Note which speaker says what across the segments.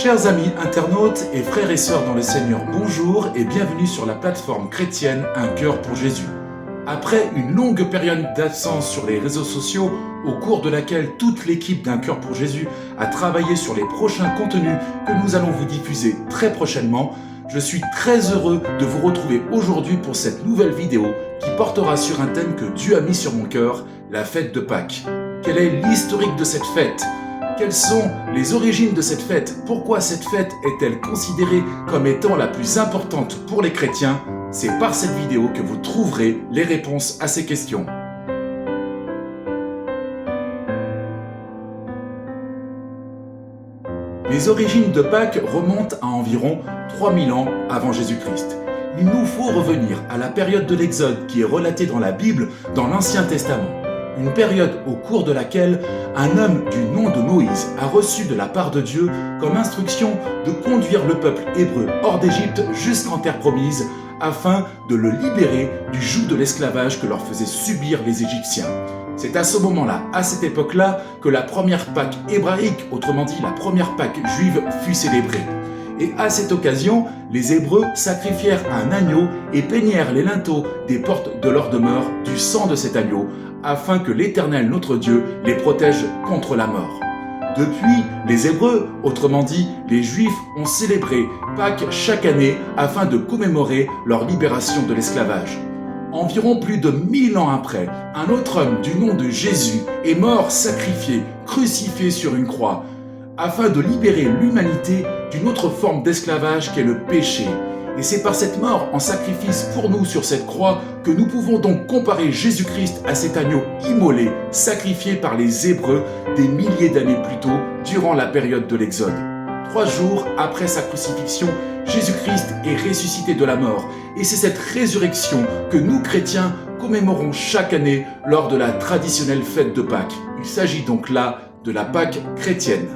Speaker 1: Chers amis internautes et frères et sœurs dans le Seigneur, bonjour et bienvenue sur la plateforme chrétienne Un cœur pour Jésus. Après une longue période d'absence sur les réseaux sociaux, au cours de laquelle toute l'équipe d'Un cœur pour Jésus a travaillé sur les prochains contenus que nous allons vous diffuser très prochainement, je suis très heureux de vous retrouver aujourd'hui pour cette nouvelle vidéo qui portera sur un thème que Dieu a mis sur mon cœur, la fête de Pâques. Quel est l'historique de cette fête ? Quelles sont les origines de cette fête ? Pourquoi cette fête est-elle considérée comme étant la plus importante pour les chrétiens ? C'est par cette vidéo que vous trouverez les réponses à ces questions. Les origines de Pâques remontent à environ 3000 ans avant Jésus-Christ. Il nous faut revenir à la période de l'Exode qui est relatée dans la Bible dans l'Ancien Testament. Une période au cours de laquelle un homme du nom de Moïse a reçu de la part de Dieu comme instruction de conduire le peuple hébreu hors d'Égypte jusqu'en terre promise afin de le libérer du joug de l'esclavage que leur faisaient subir les Égyptiens. C'est à ce moment-là, à cette époque-là, que la première Pâque hébraïque, autrement dit la première Pâque juive, fut célébrée. Et à cette occasion, les Hébreux sacrifièrent un agneau et peignèrent les linteaux des portes de leur demeure du sang de cet agneau, afin que l'Éternel, notre Dieu, les protège contre la mort. Depuis, les Hébreux, autrement dit les Juifs, ont célébré Pâques chaque année afin de commémorer leur libération de l'esclavage. Environ plus de 1000 ans après, un autre homme du nom de Jésus est mort sacrifié, crucifié sur une croix, afin de libérer l'humanité d'une autre forme d'esclavage qu'est le péché. Et c'est par cette mort en sacrifice pour nous sur cette croix que nous pouvons donc comparer Jésus-Christ à cet agneau immolé, sacrifié par les Hébreux des milliers d'années plus tôt, durant la période de l'Exode. 3 jours après sa crucifixion, Jésus-Christ est ressuscité de la mort. Et c'est cette résurrection que nous, chrétiens, commémorons chaque année lors de la traditionnelle fête de Pâques. Il s'agit donc là de la Pâque chrétienne.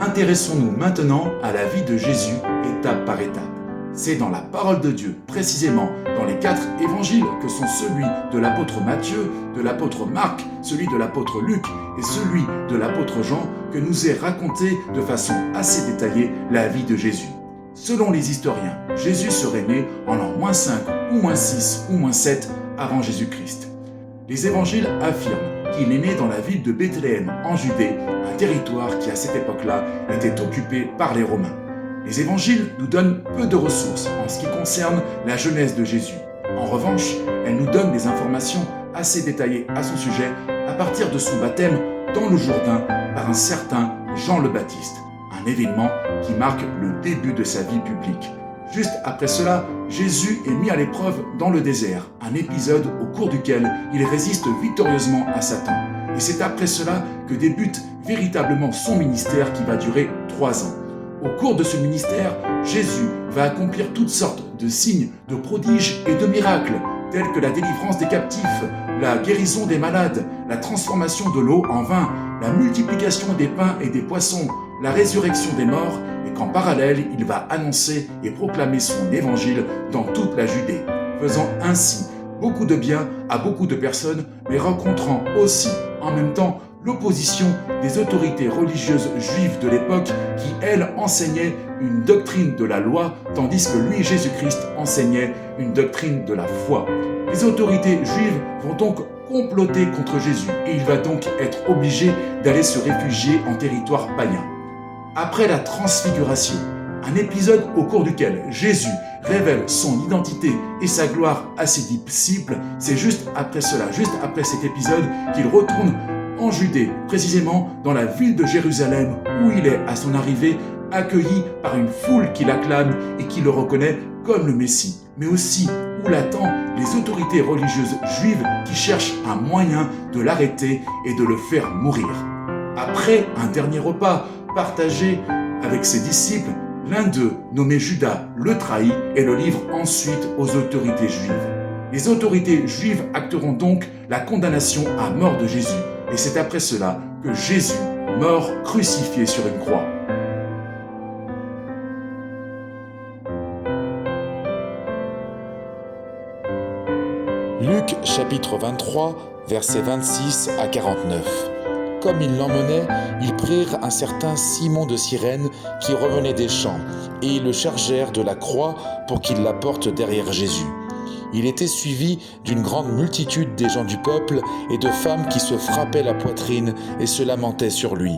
Speaker 1: Intéressons-nous maintenant à la vie de Jésus, étape par étape. C'est dans la parole de Dieu, précisément dans les 4 évangiles que sont celui de l'apôtre Matthieu, de l'apôtre Marc, celui de l'apôtre Luc et celui de l'apôtre Jean, que nous est raconté de façon assez détaillée la vie de Jésus. Selon les historiens, Jésus serait né en l'an -5 ou -6 ou -7 avant Jésus-Christ. Les évangiles affirment qu'il est né dans la ville de Bethléem en Judée, un territoire qui à cette époque-là était occupé par les Romains. Les évangiles nous donnent peu de ressources en ce qui concerne la jeunesse de Jésus. En revanche, elles nous donnent des informations assez détaillées à son sujet à partir de son baptême dans le Jourdain par un certain Jean le Baptiste, un événement qui marque le début de sa vie publique. Juste après cela, Jésus est mis à l'épreuve dans le désert, un épisode au cours duquel il résiste victorieusement à Satan. Et c'est après cela que débute véritablement son ministère qui va durer 3 ans. Au cours de ce ministère, Jésus va accomplir toutes sortes de signes, de prodiges et de miracles, tels que la délivrance des captifs, la guérison des malades, la transformation de l'eau en vin, la multiplication des pains et des poissons, la résurrection des morts, et qu'en parallèle, il va annoncer et proclamer son évangile dans toute la Judée, faisant ainsi beaucoup de bien à beaucoup de personnes, mais rencontrant aussi en même temps l'opposition des autorités religieuses juives de l'époque qui, elles, enseignaient une doctrine de la loi, tandis que lui, Jésus-Christ, enseignait une doctrine de la foi. Les autorités juives vont donc comploter contre Jésus et il va donc être obligé d'aller se réfugier en territoire païen. Après la transfiguration, un épisode au cours duquel Jésus révèle son identité et sa gloire à ses disciples, c'est juste après cela, juste après cet épisode, qu'il retourne en Judée, précisément dans la ville de Jérusalem, où il est à son arrivée accueilli par une foule qui l'acclame et qui le reconnaît comme le Messie, mais aussi où l'attendent les autorités religieuses juives qui cherchent un moyen de l'arrêter et de le faire mourir. Après un dernier repas partagé avec ses disciples, l'un d'eux, nommé Judas, le trahit et le livre ensuite aux autorités juives. Les autorités juives acteront donc la condamnation à mort de Jésus. Et c'est après cela que Jésus meurt crucifié sur une croix. Luc chapitre 23,
Speaker 2: versets 26 à 49. Comme ils l'emmenaient, ils prirent un certain Simon de Cyrène qui revenait des champs, et ils le chargèrent de la croix pour qu'il la porte derrière Jésus. Il était suivi d'une grande multitude des gens du peuple et de femmes qui se frappaient la poitrine et se lamentaient sur lui.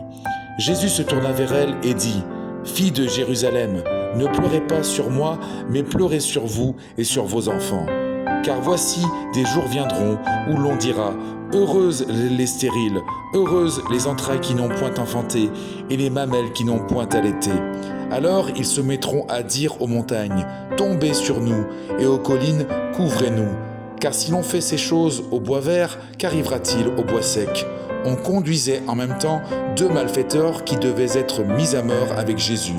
Speaker 2: Jésus se tourna vers elles et dit : « Filles de Jérusalem, ne pleurez pas sur moi, mais pleurez sur vous et sur vos enfants. Car voici, des jours viendront où l'on dira : heureuses les stériles, heureuses les entrailles qui n'ont point enfanté, et les mamelles qui n'ont point allaité. Alors ils se mettront à dire aux montagnes : tombez sur nous, et aux collines, couvrez-nous. Car si l'on fait ces choses au bois vert, qu'arrivera-t-il au bois sec ? On conduisait en même temps 2 malfaiteurs qui devaient être mis à mort avec Jésus.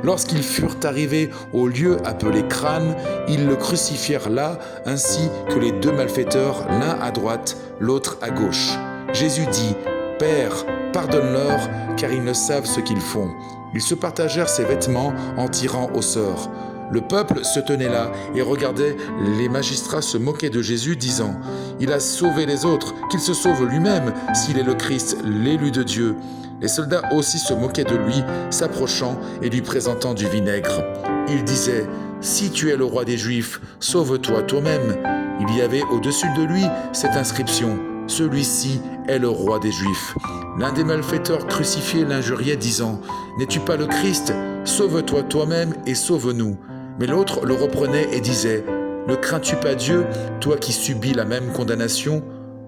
Speaker 2: Lorsqu'ils furent arrivés au lieu appelé Crâne, ils le crucifièrent là, ainsi que les 2 malfaiteurs, l'un à droite, l'autre à gauche. Jésus dit : « Père, pardonne-leur, car ils ne savent ce qu'ils font. » Ils se partagèrent ses vêtements en tirant au sort. Le peuple se tenait là et regardait. Les magistrats se moquaient de Jésus, disant : « Il a sauvé les autres, qu'il se sauve lui-même, s'il est le Christ, l'élu de Dieu. » Les soldats aussi se moquaient de lui, s'approchant et lui présentant du vinaigre. Ils disaient : « Si tu es le roi des Juifs, sauve-toi toi-même. » Il y avait au-dessus de lui cette inscription : « Celui-ci est le roi des Juifs. » L'un des malfaiteurs crucifiés l'injuriait, disant : « N'es-tu pas le Christ ? Sauve-toi toi-même et sauve-nous. » Mais l'autre le reprenait et disait : « Ne crains-tu pas Dieu, toi qui subis la même condamnation ?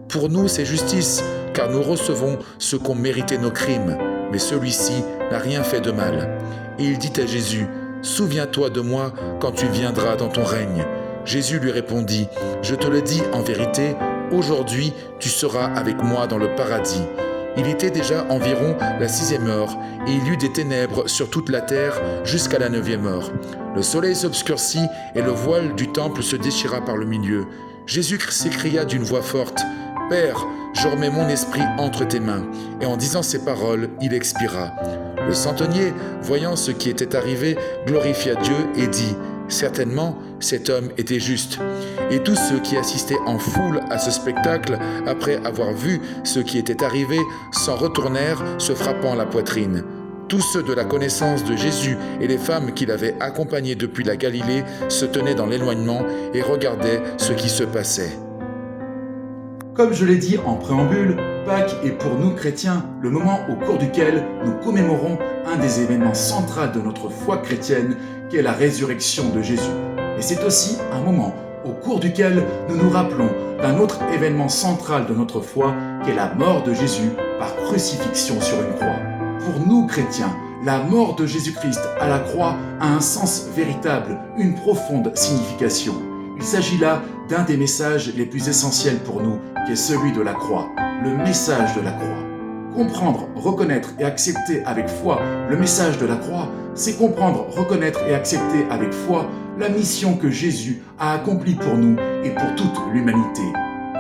Speaker 2: Pour nous, c'est justice, car nous recevons ce qu'ont mérité nos crimes. Mais celui-ci n'a rien fait de mal. » Et il dit à Jésus : « Souviens-toi de moi quand tu viendras dans ton règne. » Jésus lui répondit : « Je te le dis en vérité, aujourd'hui tu seras avec moi dans le paradis. » Il était déjà environ la 6e heure, et il y eut des ténèbres sur toute la terre jusqu'à la 9e heure. Le soleil s'obscurcit, et le voile du temple se déchira par le milieu. Jésus s'écria d'une voix forte : « Père, je remets mon esprit entre tes mains. » Et en disant ces paroles, il expira. Le centenier, voyant ce qui était arrivé, glorifia Dieu et dit : « Certainement, cet homme était juste. » Et tous ceux qui assistaient en foule à ce spectacle, après avoir vu ce qui était arrivé, s'en retournèrent, se frappant la poitrine. Tous ceux de la connaissance de Jésus et les femmes qui l'avaient accompagné depuis la Galilée se tenaient dans l'éloignement et regardaient ce qui se passait.
Speaker 1: Comme je l'ai dit en préambule, Pâques est pour nous chrétiens le moment au cours duquel nous commémorons un des événements centraux de notre foi chrétienne, qui est la résurrection de Jésus. Mais c'est aussi un moment au cours duquel nous nous rappelons d'un autre événement central de notre foi, qui est la mort de Jésus par crucifixion sur une croix. Pour nous chrétiens, la mort de Jésus-Christ à la croix a un sens véritable, une profonde signification. Il s'agit là d'un des messages les plus essentiels pour nous, qui est celui de la croix, le message de la croix. Comprendre, reconnaître et accepter avec foi le message de la croix, c'est comprendre, reconnaître et accepter avec foi la mission que Jésus a accomplie pour nous et pour toute l'humanité.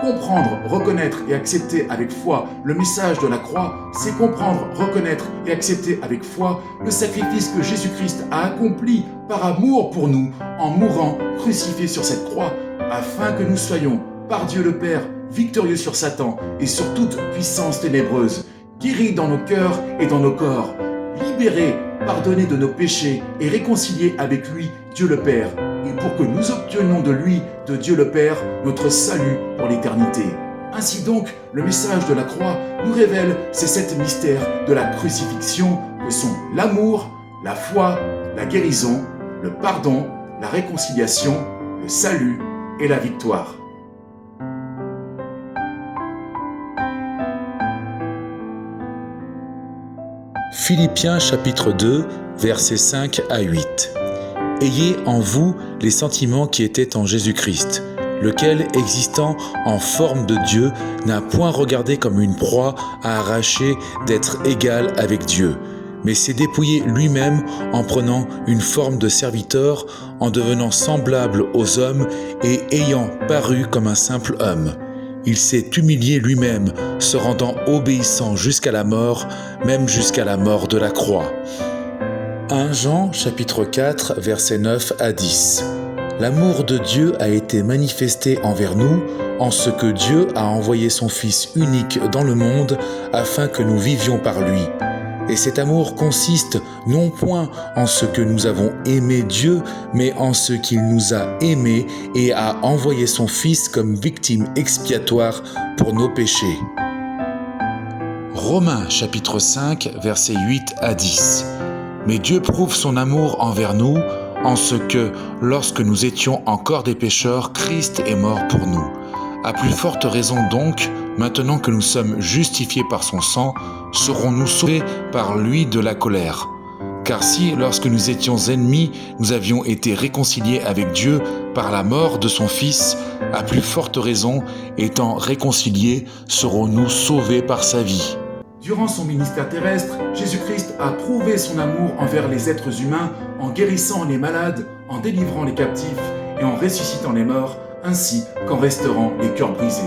Speaker 1: Comprendre, reconnaître et accepter avec foi le message de la croix, c'est comprendre, reconnaître et accepter avec foi le sacrifice que Jésus-Christ a accompli par amour pour nous en mourant crucifié sur cette croix, afin que nous soyons, par Dieu le Père, victorieux sur Satan et sur toute puissance ténébreuse, guéris dans nos cœurs et dans nos corps, libérés, pardonnés de nos péchés et réconciliés avec lui, Dieu le Père, et pour que nous obtenions de lui, de Dieu le Père, notre salut pour l'éternité. Ainsi donc, le message de la croix nous révèle ces 7 mystères de la crucifixion que sont l'amour, la foi, la guérison, le pardon, la réconciliation, le salut et la victoire.
Speaker 2: Philippiens chapitre 2, versets 5 à 8. Ayez en vous les sentiments qui étaient en Jésus-Christ, lequel, existant en forme de Dieu, n'a point regardé comme une proie à arracher d'être égal avec Dieu, mais s'est dépouillé lui-même en prenant une forme de serviteur, en devenant semblable aux hommes et ayant paru comme un simple homme. Il s'est humilié lui-même, se rendant obéissant jusqu'à la mort, même jusqu'à la mort de la croix. 1 Jean chapitre 4 versets 9 à 10. L'amour de Dieu a été manifesté envers nous en ce que Dieu a envoyé son Fils unique dans le monde afin que nous vivions par lui. Et cet amour consiste non point en ce que nous avons aimé Dieu, mais en ce qu'il nous a aimés et a envoyé son Fils comme victime expiatoire pour nos péchés. Romains chapitre 5, versets 8 à 10. Mais Dieu prouve son amour envers nous en ce que, lorsque nous étions encore des pécheurs, Christ est mort pour nous. À plus forte raison donc, maintenant que nous sommes justifiés par son sang, serons-nous sauvés par lui de la colère. Car si, lorsque nous étions ennemis, nous avions été réconciliés avec Dieu par la mort de son Fils, à plus forte raison, étant réconciliés, serons-nous sauvés par sa vie.
Speaker 1: Durant son ministère terrestre, Jésus-Christ a prouvé son amour envers les êtres humains en guérissant les malades, en délivrant les captifs et en ressuscitant les morts, ainsi qu'en restaurant les cœurs brisés.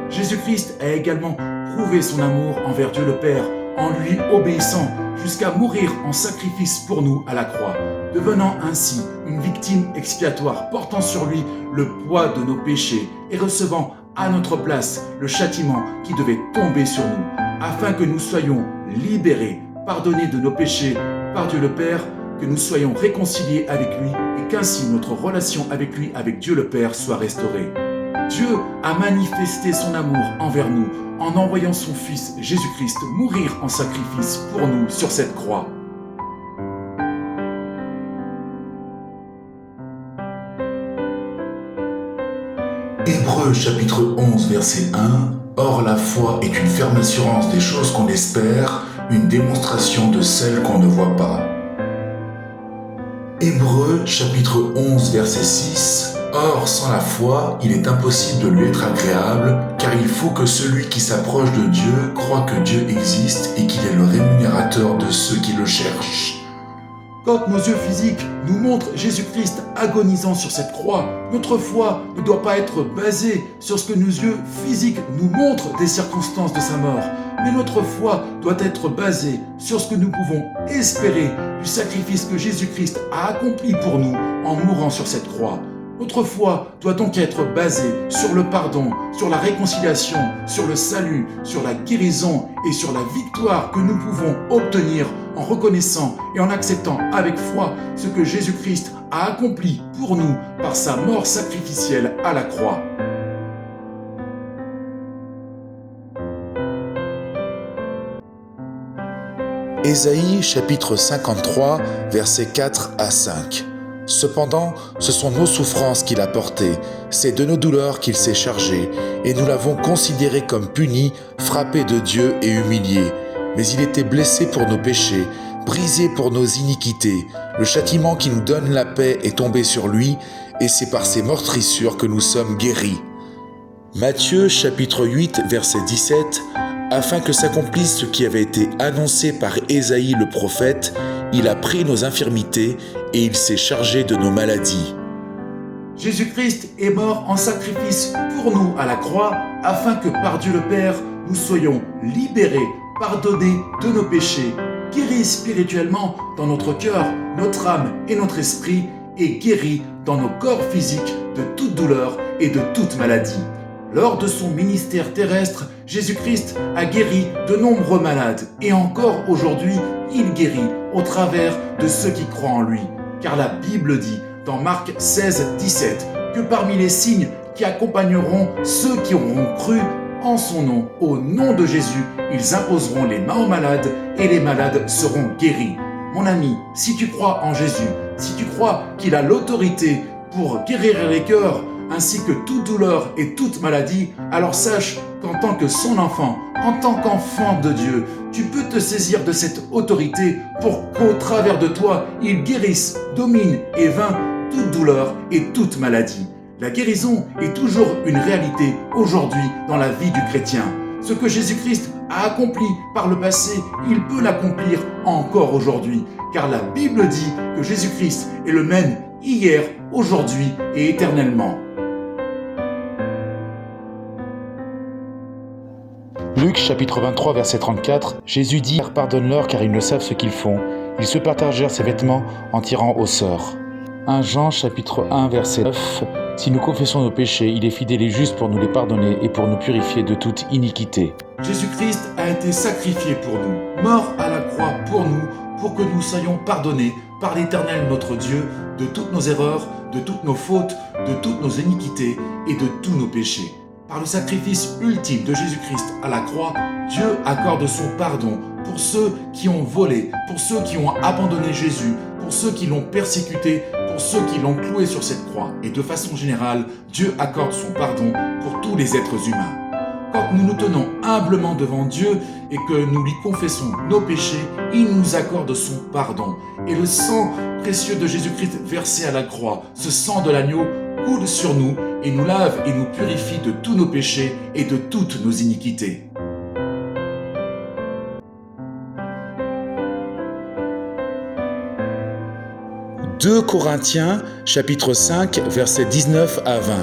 Speaker 1: Jésus-Christ a également prouvé son amour envers Dieu le Père en lui obéissant jusqu'à mourir en sacrifice pour nous à la croix, devenant ainsi une victime expiatoire portant sur lui le poids de nos péchés et recevant à notre place le châtiment qui devait tomber sur nous, afin que nous soyons libérés, pardonnés de nos péchés par Dieu le Père, que nous soyons réconciliés avec lui et qu'ainsi notre relation avec lui, avec Dieu le Père, soit restaurée. Dieu a manifesté son amour envers nous en envoyant son Fils Jésus-Christ mourir en sacrifice pour nous sur cette croix.
Speaker 3: Hébreux chapitre 11 verset 1. Or la foi est une ferme assurance des choses qu'on espère, une démonstration de celles qu'on ne voit pas. Hébreux chapitre 11 verset 6. Or sans la foi, il est impossible de lui être agréable, car il faut que celui qui s'approche de Dieu croit que Dieu existe et qu'il est le rémunérateur de ceux qui le cherchent.
Speaker 1: Quand nos yeux physiques nous montrent Jésus-Christ agonisant sur cette croix, notre foi ne doit pas être basée sur ce que nos yeux physiques nous montrent des circonstances de sa mort, mais notre foi doit être basée sur ce que nous pouvons espérer du sacrifice que Jésus-Christ a accompli pour nous en mourant sur cette croix. Notre foi doit donc être basée sur le pardon, sur la réconciliation, sur le salut, sur la guérison et sur la victoire que nous pouvons obtenir en reconnaissant et en acceptant avec foi ce que Jésus-Christ a accompli pour nous par sa mort sacrificielle à la croix.
Speaker 2: Ésaïe chapitre 53, versets 4 à 5. Cependant, ce sont nos souffrances qu'il a portées, c'est de nos douleurs qu'il s'est chargé, et nous l'avons considéré comme puni, frappé de Dieu et humilié. Mais il était blessé pour nos péchés, brisé pour nos iniquités. Le châtiment qui nous donne la paix est tombé sur lui, et c'est par ses meurtrissures que nous sommes guéris. Matthieu chapitre 8, verset 17. Afin que s'accomplisse ce qui avait été annoncé par Ésaïe le prophète, il a pris nos infirmités et il s'est chargé de nos maladies.
Speaker 1: Jésus-Christ est mort en sacrifice pour nous à la croix, afin que par Dieu le Père, nous soyons libérés, pardonnés de nos péchés, guéris spirituellement dans notre cœur, notre âme et notre esprit, et guéris dans nos corps physiques de toute douleur et de toute maladie. Lors de son ministère terrestre, Jésus-Christ a guéri de nombreux malades et encore aujourd'hui, il guérit au travers de ceux qui croient en lui. Car la Bible dit dans Marc 16, 17 que parmi les signes qui accompagneront ceux qui auront cru en son nom, au nom de Jésus, ils imposeront les mains aux malades et les malades seront guéris. Mon ami, si tu crois en Jésus, si tu crois qu'il a l'autorité pour guérir les cœurs, ainsi que toute douleur et toute maladie, alors sache qu'en tant que son enfant, en tant qu'enfant de Dieu, tu peux te saisir de cette autorité pour qu'au travers de toi, il guérisse, domine et vainc toute douleur et toute maladie. La guérison est toujours une réalité aujourd'hui dans la vie du chrétien. Ce que Jésus-Christ a accompli par le passé, il peut l'accomplir encore aujourd'hui, car la Bible dit que Jésus-Christ est le même hier, aujourd'hui et éternellement.
Speaker 2: Luc chapitre 23 verset 34, Jésus dit « Pardonne-leur car ils ne savent ce qu'ils font. » Ils se partagèrent ses vêtements en tirant au sort. 1 Jean chapitre 1 verset 9. Si nous confessons nos péchés, il est fidèle et juste pour nous les pardonner et pour nous purifier de toute iniquité.
Speaker 1: Jésus-Christ a été sacrifié pour nous, mort à la croix pour nous, pour que nous soyons pardonnés par l'Éternel notre Dieu de toutes nos erreurs, de toutes nos fautes, de toutes nos iniquités et de tous nos péchés. Par le sacrifice ultime de Jésus-Christ à la croix, Dieu accorde son pardon pour ceux qui ont volé, pour ceux qui ont abandonné Jésus, pour ceux qui l'ont persécuté, pour ceux qui l'ont cloué sur cette croix. Et de façon générale, Dieu accorde son pardon pour tous les êtres humains. Quand nous nous tenons humblement devant Dieu et que nous lui confessons nos péchés, il nous accorde son pardon. Et le sang précieux de Jésus-Christ versé à la croix, ce sang de l'agneau, coule sur nous et nous lave et nous purifie de tous nos péchés et de toutes nos iniquités.
Speaker 2: « 2 Corinthiens, chapitre 5, versets 19 à 20.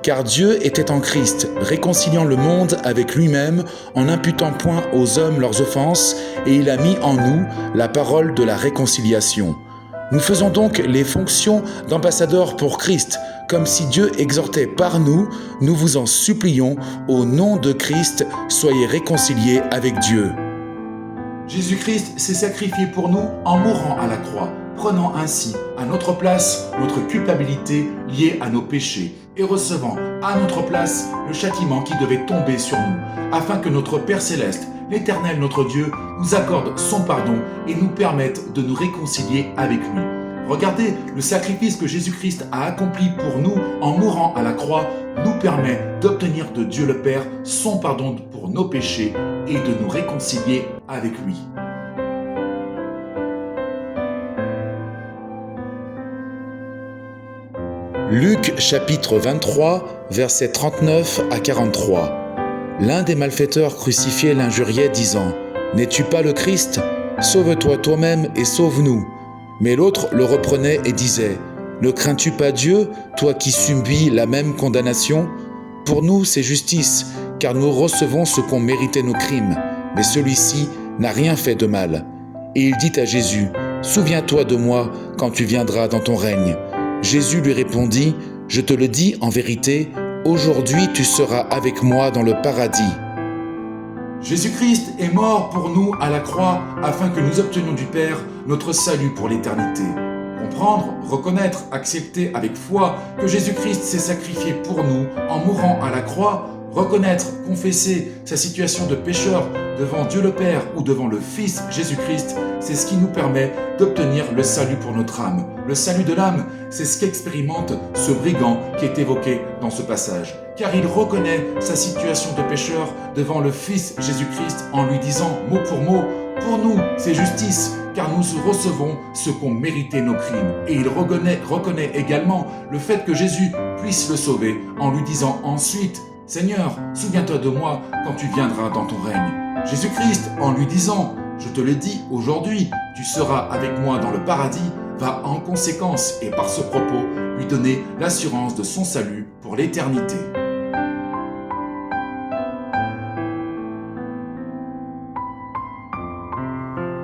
Speaker 2: Car Dieu était en Christ, réconciliant le monde avec lui-même, en n'imputant point aux hommes leurs offenses, et il a mis en nous la parole de la réconciliation. Nous faisons donc les fonctions d'ambassadeurs pour Christ, comme si Dieu exhortait par nous, nous vous en supplions, au nom de Christ, soyez réconciliés avec Dieu. »
Speaker 1: Jésus-Christ s'est sacrifié pour nous en mourant à la croix, prenant ainsi à notre place notre culpabilité liée à nos péchés et recevant à notre place le châtiment qui devait tomber sur nous, afin que notre Père Céleste, l'Éternel notre Dieu, nous accorde son pardon et nous permette de nous réconcilier avec lui. Regardez, le sacrifice que Jésus-Christ a accompli pour nous en mourant à la croix nous permet d'obtenir de Dieu le Père son pardon pour nos péchés et de nous réconcilier avec lui.
Speaker 2: Luc chapitre 23, versets 39 à 43. L'un des malfaiteurs crucifiés l'injuriait, disant « N'es-tu pas le Christ ? Sauve-toi toi-même et sauve-nous. » Mais l'autre le reprenait et disait « Ne crains-tu pas Dieu, toi qui subis la même condamnation ? Pour nous, c'est justice, car nous recevons ce qu'ont mérité nos crimes. Mais celui-ci n'a rien fait de mal. » Et il dit à Jésus « Souviens-toi de moi quand tu viendras dans ton règne. » Jésus lui répondit « Je te le dis en vérité, aujourd'hui tu seras avec moi dans le paradis. »
Speaker 1: Jésus-Christ est mort pour nous à la croix afin que nous obtenions du Père notre salut pour l'éternité. Comprendre, reconnaître, accepter avec foi que Jésus-Christ s'est sacrifié pour nous en mourant à la croix, reconnaître, confesser sa situation de pécheur devant Dieu le Père ou devant le Fils Jésus-Christ, c'est ce qui nous permet d'obtenir le salut pour notre âme. Le salut de l'âme, c'est ce qu'expérimente ce brigand qui est évoqué dans ce passage. Car il reconnaît sa situation de pécheur devant le Fils Jésus-Christ en lui disant mot pour mot, pour nous c'est justice, car nous recevons ce qu'ont mérité nos crimes. Et il reconnaît également le fait que Jésus puisse le sauver en lui disant ensuite « Seigneur, souviens-toi de moi quand tu viendras dans ton règne. » Jésus-Christ, en lui disant « Je te le dis aujourd'hui, tu seras avec moi dans le paradis », va en conséquence et par ce propos lui donner l'assurance de son salut pour l'éternité. «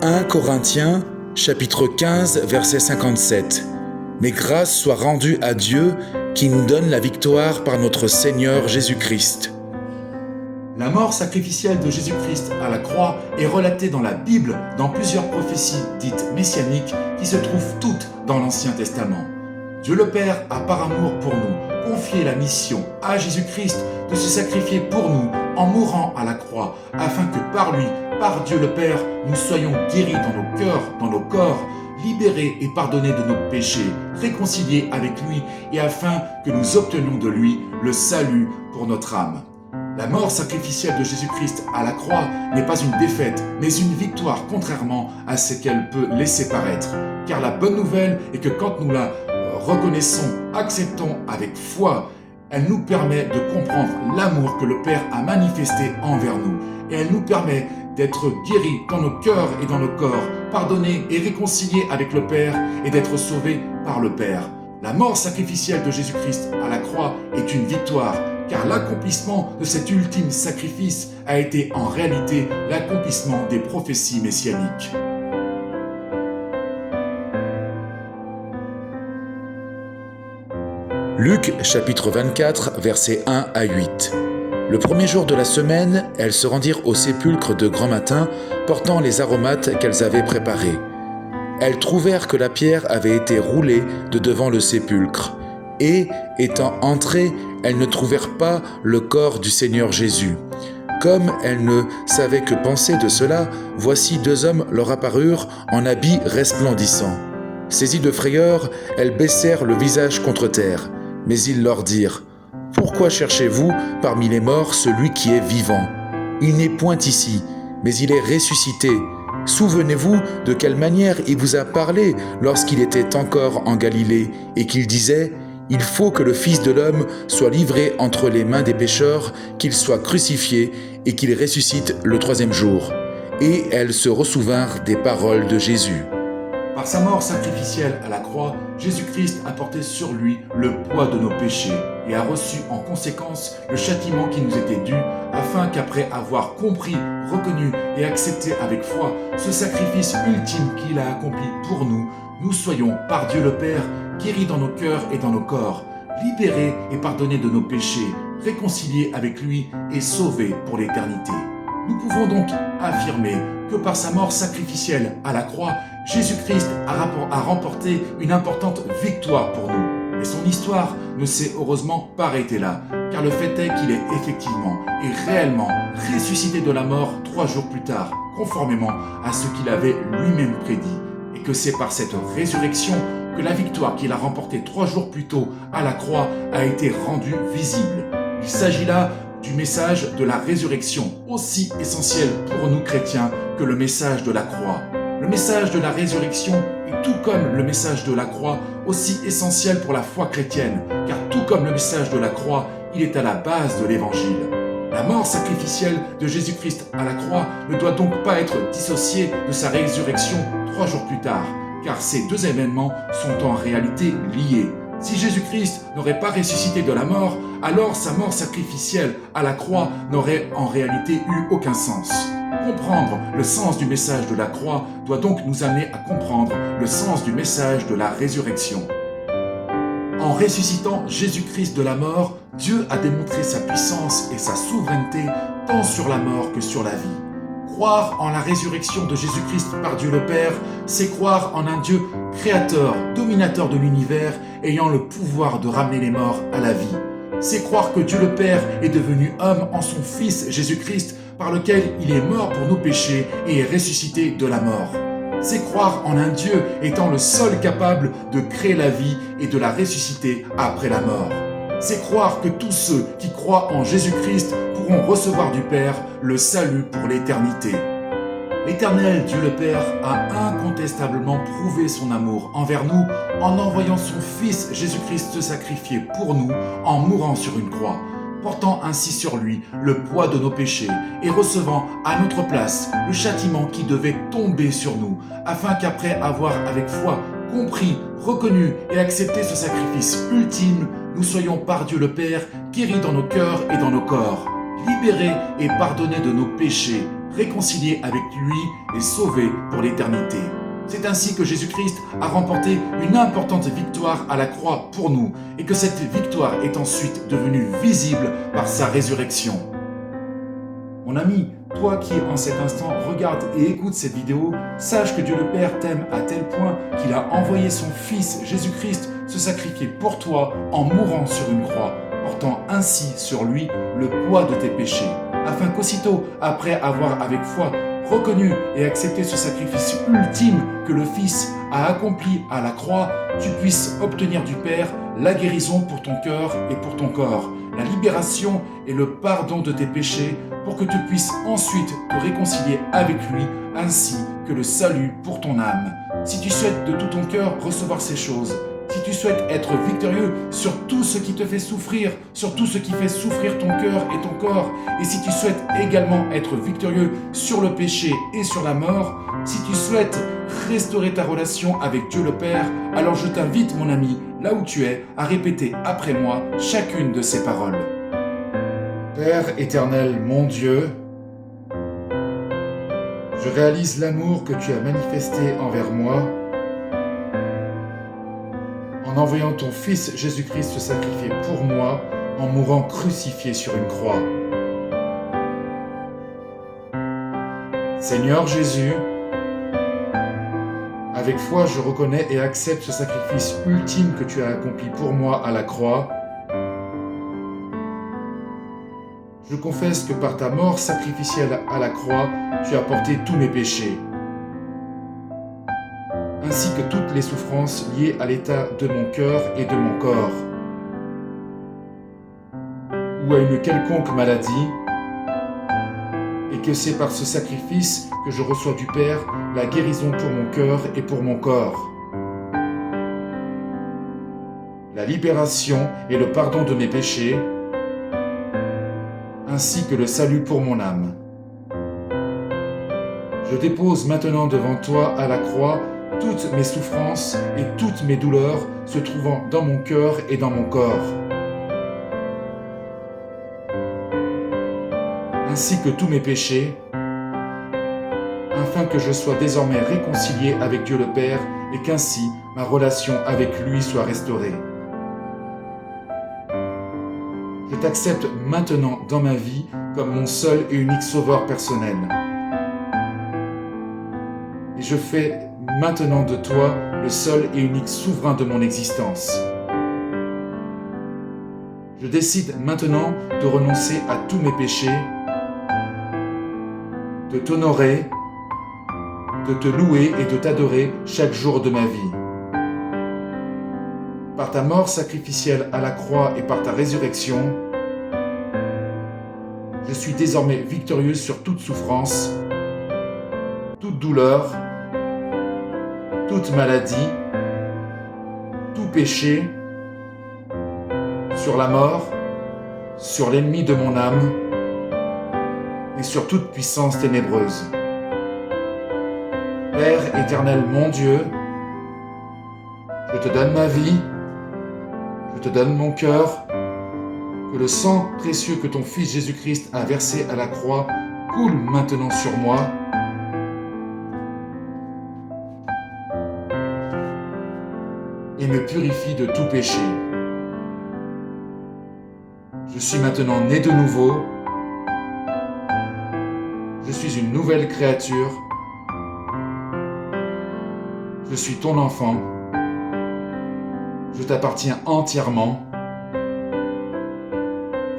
Speaker 2: 1 Corinthiens, chapitre 15, verset 57. Mais grâce soit rendue à Dieu qui nous donne la victoire par notre Seigneur Jésus-Christ. »
Speaker 1: La mort sacrificielle de Jésus-Christ à la croix est relatée dans la Bible dans plusieurs prophéties dites messianiques qui se trouvent toutes dans l'Ancien Testament. Dieu le Père a par amour pour nous confié la mission à Jésus-Christ de se sacrifier pour nous en mourant à la croix afin que par lui, par Dieu le Père, nous soyons guéris dans nos cœurs, dans nos corps, libérés et pardonnés de nos péchés, réconciliés avec lui et afin que nous obtenions de lui le salut pour notre âme. La mort sacrificielle de Jésus-Christ à la croix n'est pas une défaite, mais une victoire contrairement à ce qu'elle peut laisser paraître. Car la bonne nouvelle est que quand nous la reconnaissons, acceptons avec foi, elle nous permet de comprendre l'amour que le Père a manifesté envers nous. Et elle nous permet d'être guéris dans nos cœurs et dans nos corps, pardonnés et réconciliés avec le Père et d'être sauvés par le Père. La mort sacrificielle de Jésus-Christ à la croix est une victoire, car l'accomplissement de cet ultime sacrifice a été en réalité l'accomplissement des prophéties messianiques.
Speaker 2: Luc chapitre 24, versets 1 à 8. Le premier jour de la semaine, elles se rendirent au sépulcre de grand matin, portant les aromates qu'elles avaient préparés. Elles trouvèrent que la pierre avait été roulée de devant le sépulcre, et, étant entrées, elles ne trouvèrent pas le corps du Seigneur Jésus. Comme elles ne savaient que penser de cela, voici 2 hommes leur apparurent en habits resplendissants. Saisies de frayeur, elles baissèrent le visage contre terre. Mais ils leur dirent : « Pourquoi cherchez-vous parmi les morts celui qui est vivant ? Il n'est point ici, mais il est ressuscité. Souvenez-vous de quelle manière il vous a parlé lorsqu'il était encore en Galilée et qu'il disait : il faut que le Fils de l'homme soit livré entre les mains des pécheurs, qu'il soit crucifié et qu'il ressuscite le 3e jour. » Et elles se ressouvinrent des paroles de Jésus.
Speaker 1: Par sa mort sacrificielle à la croix, Jésus-Christ a porté sur lui le poids de nos péchés et a reçu en conséquence le châtiment qui nous était dû, afin qu'après avoir compris, reconnu et accepté avec foi ce sacrifice ultime qu'il a accompli pour nous, nous soyons, par Dieu le Père, guéris dans nos cœurs et dans nos corps, libérés et pardonnés de nos péchés, réconciliés avec lui et sauvés pour l'éternité. Nous pouvons donc affirmer que par sa mort sacrificielle à la croix, Jésus-Christ a remporté une importante victoire pour nous. Mais son histoire ne s'est heureusement pas arrêtée là, car le fait est qu'il est effectivement et réellement ressuscité de la mort 3 jours plus tard, conformément à ce qu'il avait lui-même prédit, et que c'est par cette résurrection que la victoire qu'il a remportée 3 jours plus tôt à la croix a été rendue visible. Il s'agit là du message de la résurrection, aussi essentiel pour nous chrétiens que le message de la croix. Le message de la résurrection est tout comme le message de la croix aussi essentiel pour la foi chrétienne, car tout comme le message de la croix, il est à la base de l'évangile. La mort sacrificielle de Jésus-Christ à la croix ne doit donc pas être dissociée de sa résurrection 3 jours plus tard, car ces 2 événements sont en réalité liés. Si Jésus-Christ n'aurait pas ressuscité de la mort, alors sa mort sacrificielle à la croix n'aurait en réalité eu aucun sens. Comprendre le sens du message de la croix doit donc nous amener à comprendre le sens du message de la résurrection. En ressuscitant Jésus-Christ de la mort, Dieu a démontré sa puissance et sa souveraineté tant sur la mort que sur la vie. Croire en la résurrection de Jésus-Christ par Dieu le Père, c'est croire en un Dieu créateur, dominateur de l'univers, ayant le pouvoir de ramener les morts à la vie. C'est croire que Dieu le Père est devenu homme en son Fils Jésus-Christ, par lequel il est mort pour nos péchés et est ressuscité de la mort. C'est croire en un Dieu étant le seul capable de créer la vie et de la ressusciter après la mort. C'est croire que tous ceux qui croient en Jésus-Christ pourront recevoir du Père le salut pour l'éternité. L'Éternel Dieu le Père a incontestablement prouvé son amour envers nous en envoyant son Fils Jésus-Christ se sacrifier pour nous en mourant sur une croix, portant ainsi sur lui le poids de nos péchés et recevant à notre place le châtiment qui devait tomber sur nous, afin qu'après avoir avec foi compris, reconnu et accepté ce sacrifice ultime, nous soyons par Dieu le Père guéris dans nos cœurs et dans nos corps, libérés et pardonnés de nos péchés, réconciliés avec lui et sauvés pour l'éternité. C'est ainsi que Jésus-Christ a remporté une importante victoire à la croix pour nous et que cette victoire est ensuite devenue visible par sa résurrection. Mon ami, toi qui en cet instant regarde et écoute cette vidéo, sache que Dieu le Père t'aime à tel point qu'il a envoyé son Fils Jésus-Christ se sacrifier pour toi en mourant sur une croix, portant ainsi sur lui le poids de tes péchés, afin qu'aussitôt, après avoir avec foi reconnu et accepté ce sacrifice ultime que le Fils a accompli à la croix, tu puisses obtenir du Père la guérison pour ton cœur et pour ton corps, la libération et le pardon de tes péchés, pour que tu puisses ensuite te réconcilier avec lui, ainsi que le salut pour ton âme. Si tu souhaites de tout ton cœur recevoir ces choses, si tu souhaites être victorieux sur tout ce qui te fait souffrir, sur tout ce qui fait souffrir ton cœur et ton corps, et si tu souhaites également être victorieux sur le péché et sur la mort, si tu souhaites restaurer ta relation avec Dieu le Père, alors je t'invite, mon ami, là où tu es, à répéter après moi chacune de ces paroles. Père éternel, mon Dieu, je réalise l'amour que tu as manifesté envers moi en envoyant ton Fils Jésus-Christ se sacrifier pour moi, en mourant crucifié sur une croix. Seigneur Jésus, avec foi, je reconnais et accepte ce sacrifice ultime que tu as accompli pour moi à la croix. Je confesse que par ta mort sacrificielle à la croix, tu as porté tous mes péchés, ainsi que toutes les souffrances liées à l'état de mon cœur et de mon corps, ou à une quelconque maladie, et que c'est par ce sacrifice que je reçois du Père la guérison pour mon cœur et pour mon corps, la libération et le pardon de mes péchés, ainsi que le salut pour mon âme. Je dépose maintenant devant toi à la croix toutes mes souffrances et toutes mes douleurs se trouvant dans mon cœur et dans mon corps, ainsi que tous mes péchés, afin que je sois désormais réconcilié avec Dieu le Père et qu'ainsi ma relation avec lui soit restaurée. Je t'accepte maintenant dans ma vie comme mon seul et unique sauveur personnel. Et je fais maintenant de toi le seul et unique souverain de mon existence. Je décide maintenant de renoncer à tous mes péchés, de t'honorer, de te louer et de t'adorer chaque jour de ma vie. Par ta mort sacrificielle à la croix et par ta résurrection, je suis désormais victorieux sur toute souffrance, toute douleur, toute maladie, tout péché, sur la mort, sur l'ennemi de mon âme et sur toute puissance ténébreuse. Père éternel, mon Dieu, je te donne ma vie, je te donne mon cœur, que le sang précieux que ton Fils Jésus-Christ a versé à la croix coule maintenant sur moi, et me purifie de tout péché. Je suis maintenant né de nouveau, je suis une nouvelle créature, je suis ton enfant, je t'appartiens entièrement.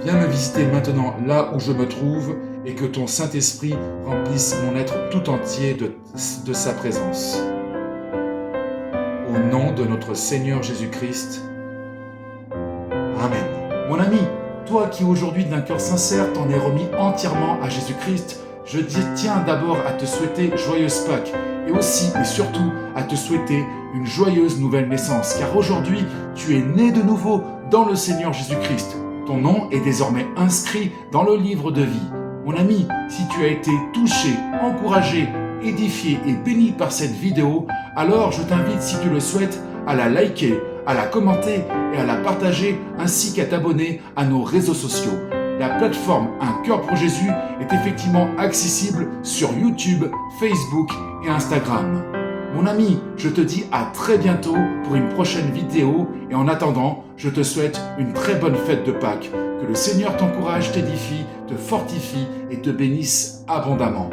Speaker 1: Viens me visiter maintenant là où je me trouve et que ton Saint-Esprit remplisse mon être tout entier de sa présence. Au nom de notre Seigneur Jésus-Christ. Amen. Mon ami, toi qui aujourd'hui d'un cœur sincère t'en es remis entièrement à Jésus-Christ, je tiens d'abord à te souhaiter joyeuse Pâques et aussi et surtout à te souhaiter une joyeuse nouvelle naissance, car aujourd'hui tu es né de nouveau dans le Seigneur Jésus-Christ. Ton nom est désormais inscrit dans le livre de vie. Mon ami, si tu as été touché, encouragé, édifié et béni par cette vidéo, alors je t'invite, si tu le souhaites, à la liker, à la commenter et à la partager, ainsi qu'à t'abonner à nos réseaux sociaux. La plateforme Un cœur pour Jésus est effectivement accessible sur YouTube, Facebook et Instagram. Mon ami, je te dis à très bientôt pour une prochaine vidéo et en attendant, je te souhaite une très bonne fête de Pâques. Que le Seigneur t'encourage, t'édifie, te fortifie et te bénisse abondamment.